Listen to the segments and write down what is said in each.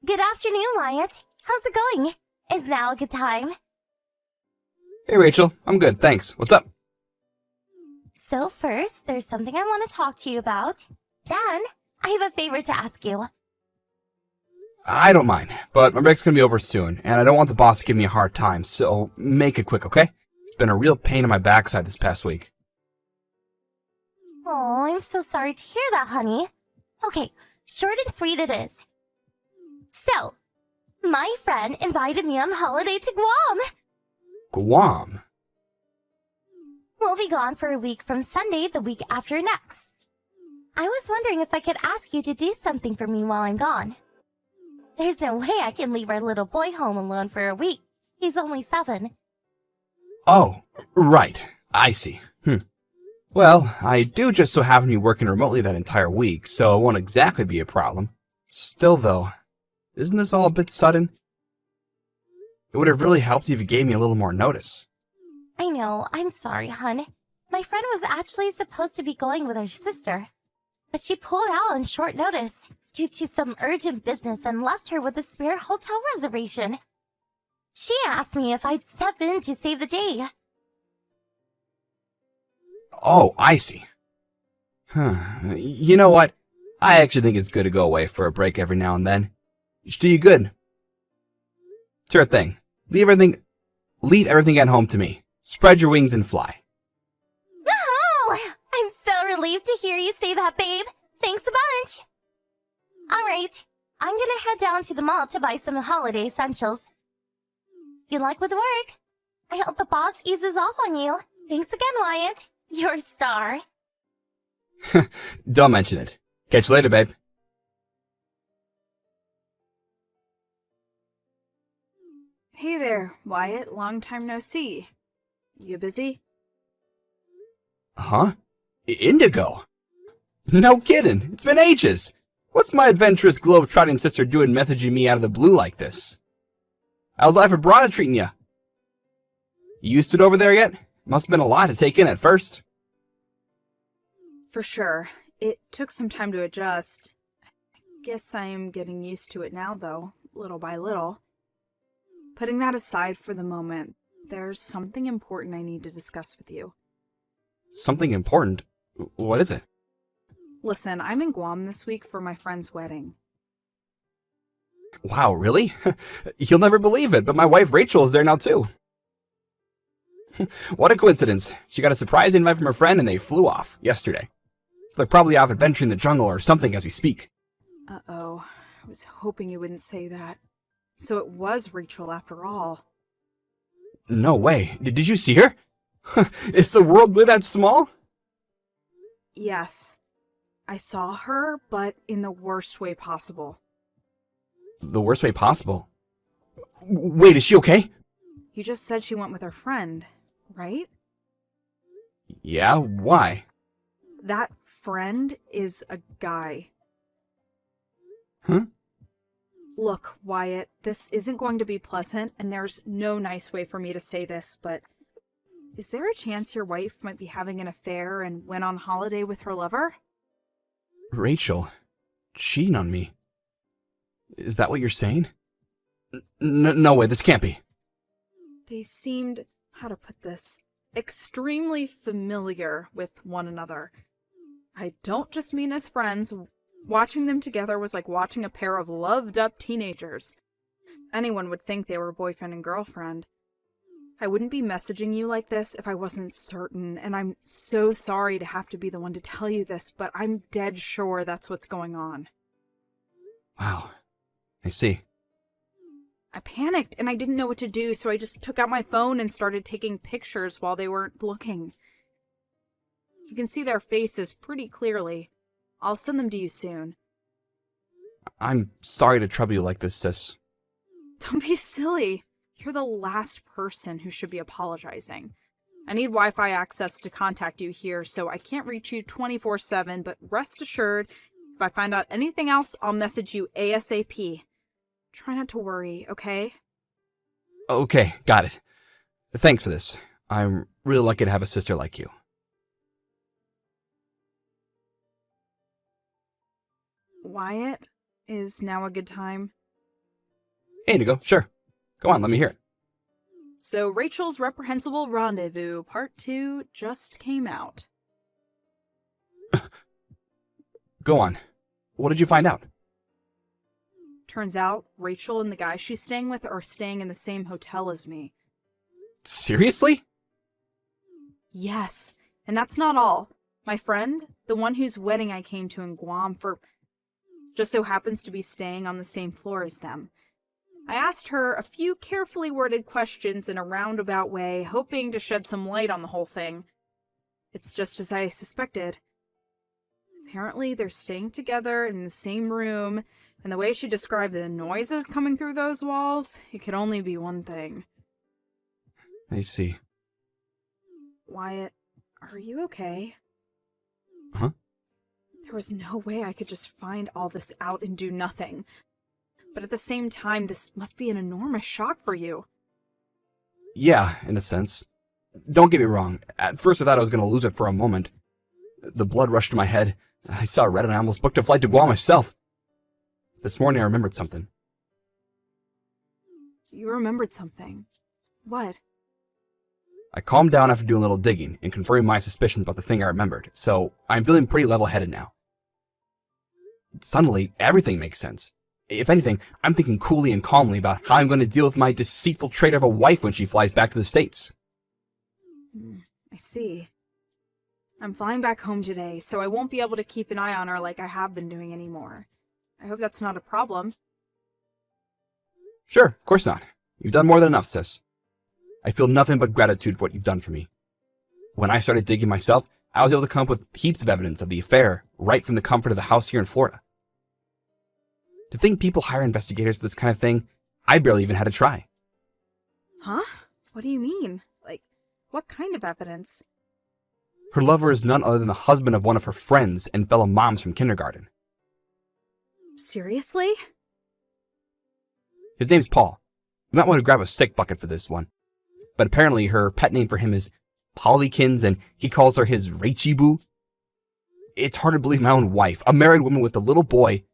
Good afternoon, Wyatt. How's it going? Is now a good time? Hey, Rachel. I'm good, thanks. What's up? So first, there's something I want to talk to you about. Then, I have a favor to ask you. I don't mind, but my break's gonna be over soon, and I don't want the boss to give me a hard time, so make it quick, okay? It's been a real pain in my backside this past week. Oh, I'm so sorry to hear that, honey. Okay, short and sweet it is. So, my friend invited me on holiday to Guam. Guam? We'll be gone for a week from Sunday the week after next. I was wondering if I could ask you to do something for me while I'm gone. There's no way I can leave our little boy home alone for a week. He's only 7. Oh, right. I see. Well, I do just so happen to be working remotely that entire week, so it won't exactly be a problem. Still, though, isn't this all a bit sudden? It would have really helped if you gave me a little more notice. I know, I'm sorry, hun. My friend was actually supposed to be going with her sister, but she pulled out on short notice due to some urgent business and left her with a spare hotel reservation. She asked me if I'd step in to save the day. Oh, I see. You know what? I actually think it's good to go away for a break every now and then. It should do you good. Sure thing. Leave everything at home to me. Spread your wings and fly. Oh, I'm so relieved to hear you say that, babe. Thanks a bunch. All right, I'm gonna head down to the mall to buy some holiday essentials. Good luck with work. I hope the boss eases off on you. Thanks again, Wyatt. You're a star. Don't mention it. Catch you later, babe. Hey there, Wyatt. Long time no see. You busy? Huh? Indigo? No kidding. It's been ages. What's my adventurous globe-trotting sister doing messaging me out of the blue like this? How's life abroad treating ya? You used to it over there yet? Must have been a lot to take in at first. For sure. It took some time to adjust. Guess I am getting used to it now, though, little by little. Putting that aside for the moment, there's something important I need to discuss with you. Something important? What is it? Listen, I'm in Guam this week for my friend's wedding. Wow, really? You'll never believe it, but my wife Rachel is there now too. What a coincidence. She got a surprise invite from her friend and they flew off yesterday. So they're probably off adventuring in the jungle or something as we speak. Uh-oh. I was hoping you wouldn't say that. So it was Rachel after all. No way. Did you see her? Is the world really that small? Yes. I saw her, but in the worst way possible. The worst way possible? Wait, is she okay? You just said she went with her friend, right? Yeah, why? That friend is a guy. Huh? Look, Wyatt, this isn't going to be pleasant, and there's no nice way for me to say this, but is there a chance your wife might be having an affair and went on holiday with her lover? Rachel, cheating on me. Is that what you're saying? No way, this can't be. They seemed, how to put this, extremely familiar with one another. I don't just mean as friends. Watching them together was like watching a pair of loved-up teenagers. Anyone would think they were boyfriend and girlfriend. I wouldn't be messaging you like this if I wasn't certain, and I'm so sorry to have to be the one to tell you this, but I'm dead sure that's what's going on. Wow, I see. I panicked, and I didn't know what to do, so I just took out my phone and started taking pictures while they weren't looking. You can see their faces pretty clearly. I'll send them to you soon. I'm sorry to trouble you like this, sis. Don't be silly. You're the last person who should be apologizing. I need Wi-Fi access to contact you here, so I can't reach you 24/7, but rest assured, if I find out anything else, I'll message you ASAP. Try not to worry, okay? Okay, got it. Thanks for this. I'm really lucky to have a sister like you. Wyatt, is now a good time? Hey, Indigo, sure. Go on, let me hear it. So Rachel's Reprehensible Rendezvous Part 2 just came out. Go on. What did you find out? Turns out Rachel and the guy she's staying with are staying in the same hotel as me. Seriously? Yes, and that's not all. My friend, the one whose wedding I came to in Guam for, just so happens to be staying on the same floor as them. I asked her a few carefully worded questions in a roundabout way, hoping to shed some light on the whole thing. It's just as I suspected. Apparently, they're staying together in the same room, and the way she described the noises coming through those walls, it could only be one thing. I see. Wyatt, are you okay? Huh? There was no way I could just find all this out and do nothing. But at the same time, this must be an enormous shock for you. Yeah, in a sense. Don't get me wrong. At first I thought I was going to lose it for a moment. The blood rushed to my head. I saw red and I almost booked a flight to Guam myself. This morning I remembered something. You remembered something. What? I calmed down after doing a little digging and confirming my suspicions about the thing I remembered, so I'm feeling pretty level-headed now. Suddenly, everything makes sense. If anything, I'm thinking coolly and calmly about how I'm going to deal with my deceitful traitor of a wife when she flies back to the States. I see. I'm flying back home today, so I won't be able to keep an eye on her like I have been doing anymore. I hope that's not a problem. Sure, of course not. You've done more than enough, sis. I feel nothing but gratitude for what you've done for me. When I started digging myself, I was able to come up with heaps of evidence of the affair right from the comfort of the house here in Florida. To think people hire investigators for this kind of thing, I barely even had to try. Huh? What do you mean? Like, what kind of evidence? Her lover is none other than the husband of one of her friends and fellow moms from kindergarten. Seriously? His name's Paul. You might want to grab a sick bucket for this one. But apparently her pet name for him is Pollykins, and he calls her his Rachy Boo. It's hard to believe my own wife, a married woman with a little boy,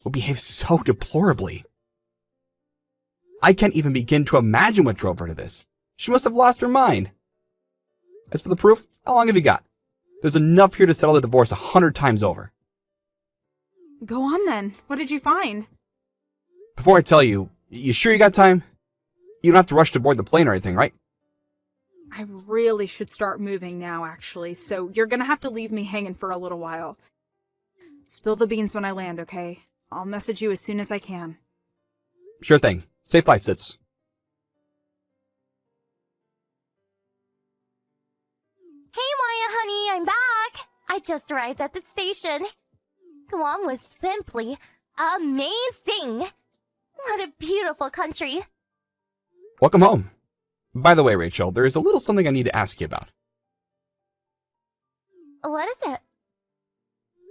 would behave so deplorably. I can't even begin to imagine what drove her to this. She must have lost her mind. As for the proof, how long have you got? There's enough here to settle the divorce 100 times over. Go on then. What did you find? Before I tell you, you sure you got time? You don't have to rush to board the plane or anything, right? I really should start moving now, actually, so you're gonna have to leave me hanging for a little while. Spill the beans when I land, okay? I'll message you as soon as I can. Sure thing. Safe flight, Sits. Hey, Maya, honey, I'm back. I just arrived at the station. Guam was simply amazing. What a beautiful country. Welcome home. By the way, Rachel, there is a little something I need to ask you about. What is it?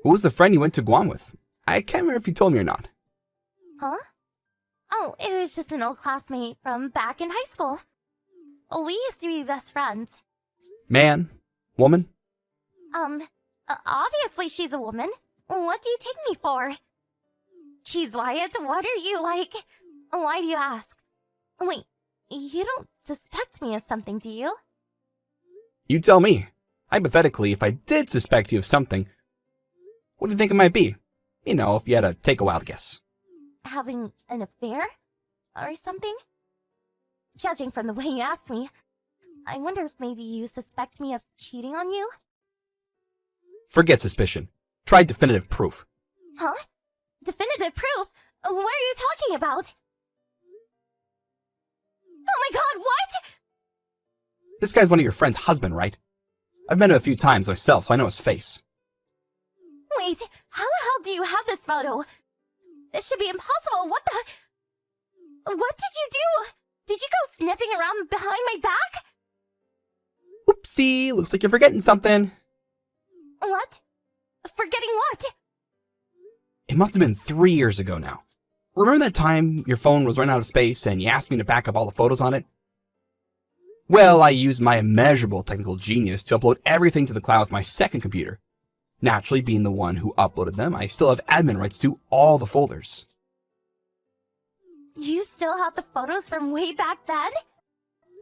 Who was the friend you went to Guam with? I can't remember if you told me or not. Huh? Oh, it was just an old classmate from back in high school. We used to be best friends. Man? Woman? Obviously she's a woman. What do you take me for? Jeez, Wyatt, what are you like? Why do you ask? Wait, you don't suspect me of something, do you? You tell me. Hypothetically, if I did suspect you of something, what do you think it might be? You know, if you had to take a wild guess. Having an affair? Or something? Judging from the way you asked me, I wonder if maybe you suspect me of cheating on you? Forget suspicion. Try definitive proof. Huh? Definitive proof? What are you talking about? Oh my god, what? This guy's one of your friend's husband, right? I've met him a few times myself, so I know his face. Wait, how the hell do you have this photo? This should be impossible. What did you do? Did you go sniffing around behind my back? Oopsie, looks like you're forgetting something. What? Forgetting what? It must have been 3 years ago now. Remember that time your phone was running out of space and you asked me to back up all the photos on it? Well, I used my immeasurable technical genius to upload everything to the cloud with my second computer. Naturally, being the one who uploaded them, I still have admin rights to all the folders. You still have the photos from way back then?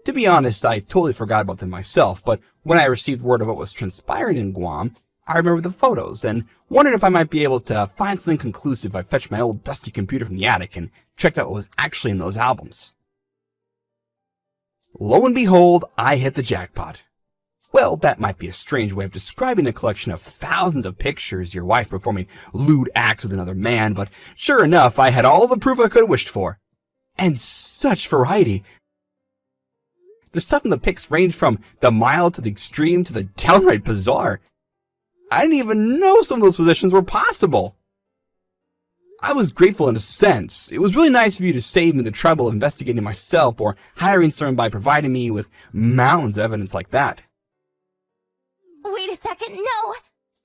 To be honest, I totally forgot about them myself, but when I received word of what was transpiring in Guam, I remembered the photos and wondered if I might be able to find something conclusive if I fetched my old dusty computer from the attic and checked out what was actually in those albums. Lo and behold, I hit the jackpot. Well, that might be a strange way of describing a collection of thousands of pictures of your wife performing lewd acts with another man, but sure enough, I had all the proof I could have wished for. And such variety. The stuff in the pics ranged from the mild to the extreme to the downright bizarre. I didn't even know some of those positions were possible. I was grateful in a sense. It was really nice of you to save me the trouble of investigating myself or hiring someone by providing me with mountains of evidence like that. Wait a second, no!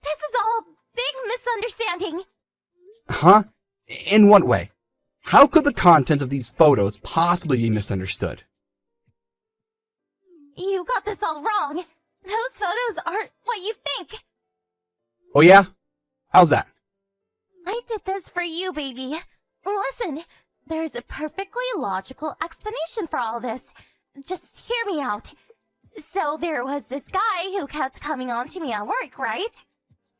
This is all a big misunderstanding! Huh? In what way? How could the contents of these photos possibly be misunderstood? You got this all wrong. Those photos aren't what you think. Oh yeah? How's that? I did this for you, baby. Listen, there's a perfectly logical explanation for all this. Just hear me out. So there was this guy who kept coming on to me at work, right?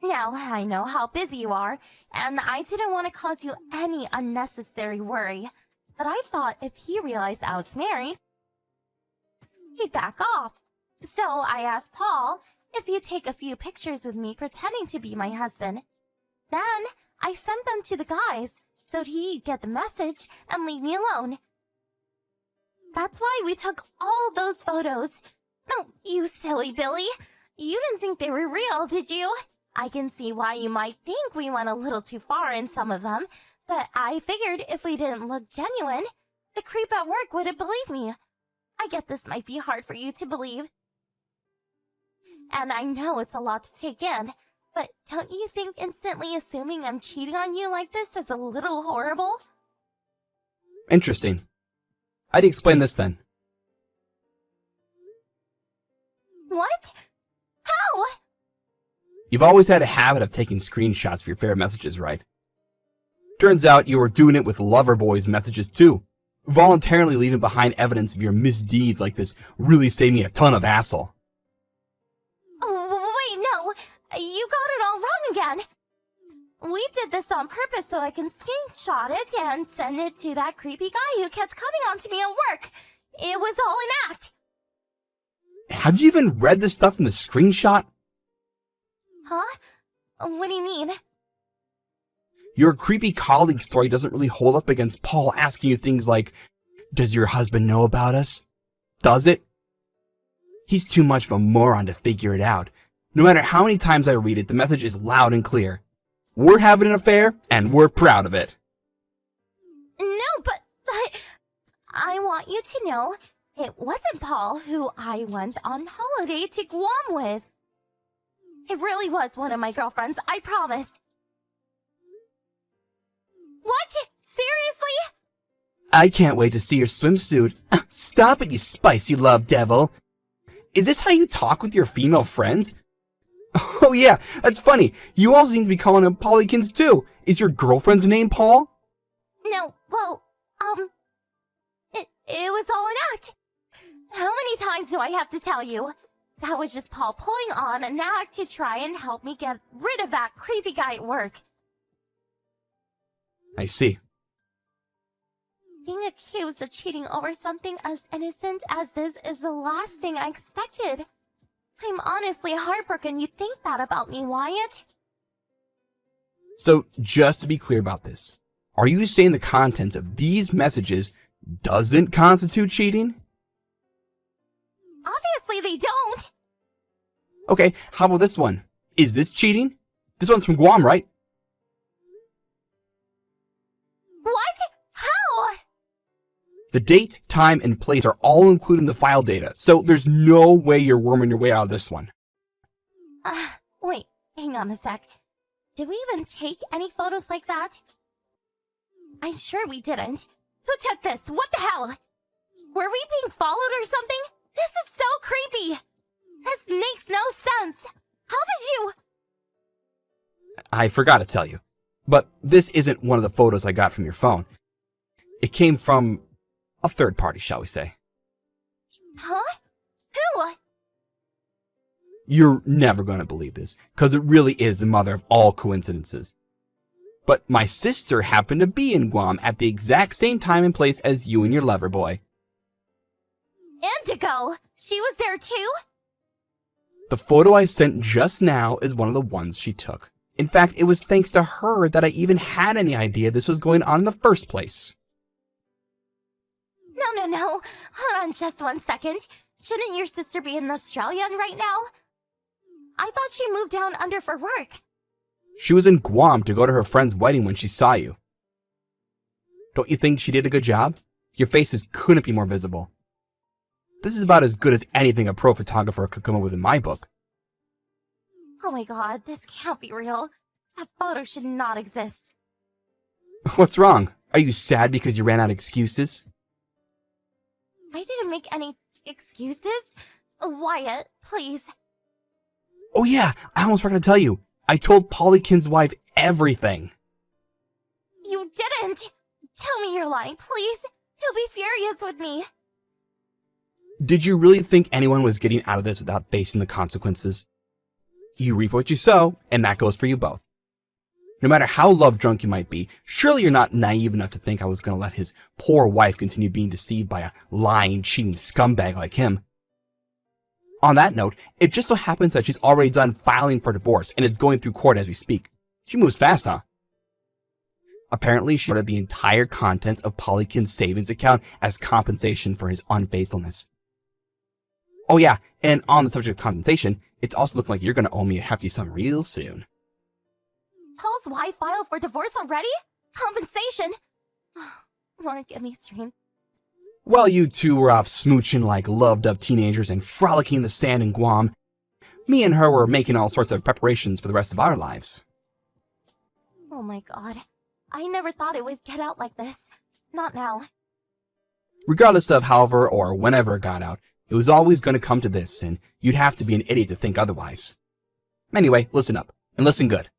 Now, I know how busy you are, and I didn't want to cause you any unnecessary worry. But I thought if he realized I was married, he'd back off. So I asked Paul if he'd take a few pictures with me pretending to be my husband. Then I sent them to the guys so he'd get the message and leave me alone. That's why we took all those photos. Oh, you silly Billy. You didn't think they were real, did you? I can see why you might think we went a little too far in some of them, but I figured if we didn't look genuine, the creep at work wouldn't believe me. I get this might be hard for you to believe. And I know it's a lot to take in, but don't you think instantly assuming I'm cheating on you like this is a little horrible? Interesting. How do you explain this then? What? How? You've always had a habit of taking screenshots of your favorite messages, right? Turns out you were doing it with Loverboy's messages too. Voluntarily leaving behind evidence of your misdeeds like this really saved me a ton of hassle. Wait, no. You got it all wrong again. We did this on purpose so I can screenshot it and send it to that creepy guy who kept coming on to me at work. It was all an act. Have you even read this stuff in the screenshot? Huh? What do you mean? Your creepy colleague story doesn't really hold up against Paul asking you things like, "Does your husband know about us?" Does it? He's too much of a moron to figure it out. No matter how many times I read it, the message is loud and clear. We're having an affair, and we're proud of it. No, but I want you to know it wasn't Paul who I went on holiday to Guam with. It really was one of my girlfriends, I promise. What? Seriously? I can't wait to see your swimsuit. Stop it, you spicy love devil. Is this how you talk with your female friends? Oh yeah, that's funny. You also seem to be calling them Paulykins too. Is your girlfriend's name Paul? No, well, it was all an act. How many times do I have to tell you? That was just Paul pulling on an act to try and help me get rid of that creepy guy at work. I see. Being accused of cheating over something as innocent as this is the last thing I expected. I'm honestly heartbroken you think that about me, Wyatt. So, just to be clear about this, are you saying the content of these messages doesn't constitute cheating? Obviously they don't. Okay, how about this one? Is this cheating? This one's from Guam, right? What? How? The date, time, and place are all included in the file data, so there's no way you're worming your way out of this one. Wait, hang on a sec. Did we even take any photos like that? I'm sure we didn't. Who took this? What the hell? Were we being followed or something? This is so creepy. This makes no sense. How did you... I forgot to tell you, but this isn't one of the photos I got from your phone. It came from a third party, shall we say. Huh? Who? You're never going to believe this, because it really is the mother of all coincidences. But my sister happened to be in Guam at the exact same time and place as you and your lover boy. Indigo! She was there too? The photo I sent just now is one of the ones she took. In fact, it was thanks to her that I even had any idea this was going on in the first place. No. Hold on just 1 second. Shouldn't your sister be in Australia right now? I thought she moved down under for work. She was in Guam to go to her friend's wedding when she saw you. Don't you think she did a good job? Your faces couldn't be more visible. This is about as good as anything a pro photographer could come up with in my book. Oh my god, this can't be real. That photo should not exist. What's wrong? Are you sad because you ran out of excuses? I didn't make any excuses. Wyatt, please. Oh yeah, I almost forgot to tell you. I told Polykin's wife everything. You didn't! Tell me you're lying, please. He'll be furious with me. Did you really think anyone was getting out of this without facing the consequences? You reap what you sow, and that goes for you both. No matter how love-drunk you might be, surely you're not naive enough to think I was going to let his poor wife continue being deceived by a lying, cheating scumbag like him. On that note, it just so happens that she's already done filing for divorce, and it's going through court as we speak. She moves fast, huh? Apparently, she ordered the entire contents of Polykin's savings account as compensation for his unfaithfulness. Oh yeah, and on the subject of compensation, it's also looking like you're going to owe me a hefty sum real soon. Paul's wife filed for divorce already? Compensation? Lord, give me strength. While you two were off smooching like loved-up teenagers and frolicking in the sand in Guam, me and her were making all sorts of preparations for the rest of our lives. Oh my god. I never thought it would get out like this. Not now. Regardless of however or whenever it got out, it was always going to come to this, and you'd have to be an idiot to think otherwise. Anyway, listen up, and listen good.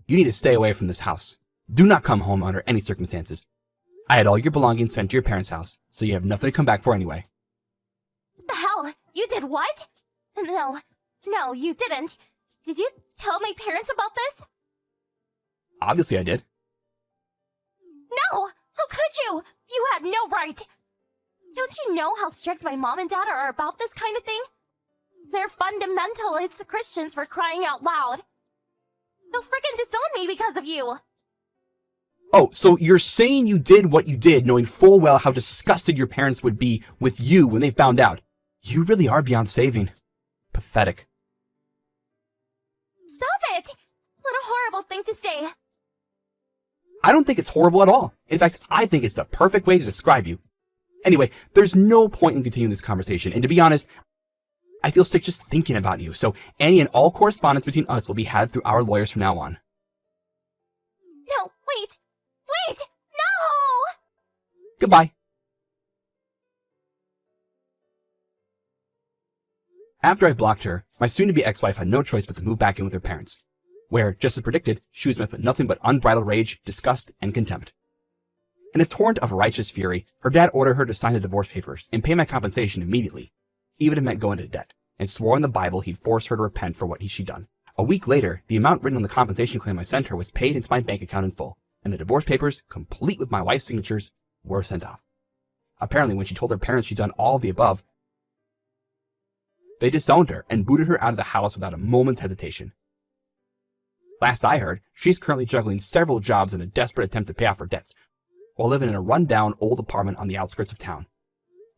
You need to stay away from this house. Do not come home under any circumstances. I had all your belongings sent to your parents' house, so you have nothing to come back for anyway. What the hell? You did what? No, you didn't. Did you tell my parents about this? Obviously I did. No! How could you? You had no right! Don't you know how strict my mom and dad are about this kind of thing? They're fundamentalist Christians, for crying out loud. They'll frickin' disown me because of you! Oh, so you're saying you did what you did knowing full well how disgusted your parents would be with you when they found out. You really are beyond saving. Pathetic. Stop it! What a horrible thing to say. I don't think it's horrible at all. In fact, I think it's the perfect way to describe you. Anyway, there's no point in continuing this conversation, and to be honest, I feel sick just thinking about you, so any and all correspondence between us will be had through our lawyers from now on. No, wait! No! Goodbye. After I blocked her, my soon-to-be ex-wife had no choice but to move back in with her parents, where, just as predicted, she was met with nothing but unbridled rage, disgust, and contempt. In a torrent of righteous fury, her dad ordered her to sign the divorce papers and pay my compensation immediately, even if it meant going into debt, and swore in the Bible he'd force her to repent for what she'd done. A week later, the amount written on the compensation claim I sent her was paid into my bank account in full, and the divorce papers, complete with my wife's signatures, were sent off. Apparently, when she told her parents she'd done all of the above, they disowned her and booted her out of the house without a moment's hesitation. Last I heard, she's currently juggling several jobs in a desperate attempt to pay off her debts, while living in a run-down old apartment on the outskirts of town.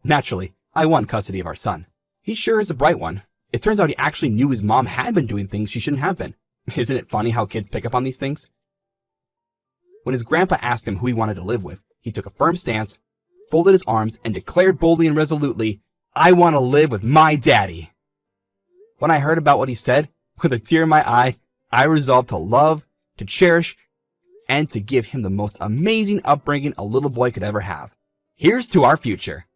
Naturally, I won custody of our son. He sure is a bright one. It turns out he actually knew his mom had been doing things she shouldn't have been. Isn't it funny how kids pick up on these things? When his grandpa asked him who he wanted to live with, he took a firm stance, folded his arms, and declared boldly and resolutely, "I want to live with my daddy." When I heard about what he said, with a tear in my eye, I resolved to love, to cherish, and to give him the most amazing upbringing a little boy could ever have. Here's to our future.